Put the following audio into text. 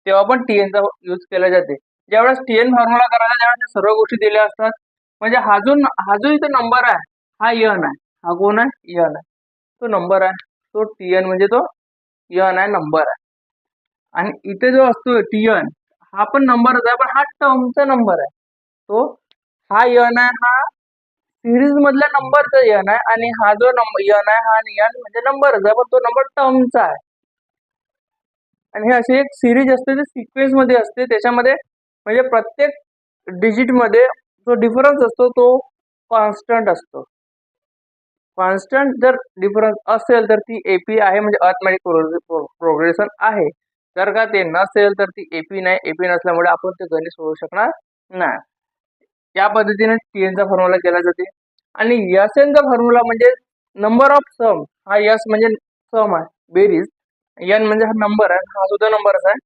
तेव्हा पण टीएनचा यूज केला जाते. ज्यावेळेस टीएन फॉर्म्युला करायला त्यावेळेस सर्व गोष्टी दिल्या असतात. म्हणजे हा जो इथं नंबर आहे हा यन आहे. हा कोण आहे? यन आहे. तो नंबर आहे. तो टीएन म्हणजे तो यन आहे, नंबर आहे. आणि इथे जो असतो टीएन हा पण नंबरच आहे, पण हा टर्मचा नंबर आहे. तो हा यन आहे, हा सिरीज मधल्या नंबरचा यन आहे, आणि हा जो यन आहे हा यन म्हणजे नंबरच आहे, पण तो नंबर टर्मचा आहे. आणि हे अशी एक सिरीज असते, जी सिक्वेन्स मध्ये असते. त्याच्यामध्ये म्हणजे प्रत्येक डिजिट मध्ये जो डिफरन्स असतो तो कॉन्स्टंट असतो. कॉन्स्टंट जर डिफरन्स असेल तर ती एपी आहे, म्हणजे अर्थमॅटिक प्रोग्रेशन आहे. जर का ते नसेल तर ती एपी नाही. एपी नसल्यामुळे आपण ते गणित सोडवू शकणार नाही. या पद्धतीने टीएनचा फॉर्म्युला केला जाते. आणि एसएनचा फॉर्म्युला म्हणजे नंबर ऑफ सम. हा एस म्हणजे सम आहे, बेरीज. एन म्हणजे हा नंबर आहे, हा सुद्धा नंबरच आहे.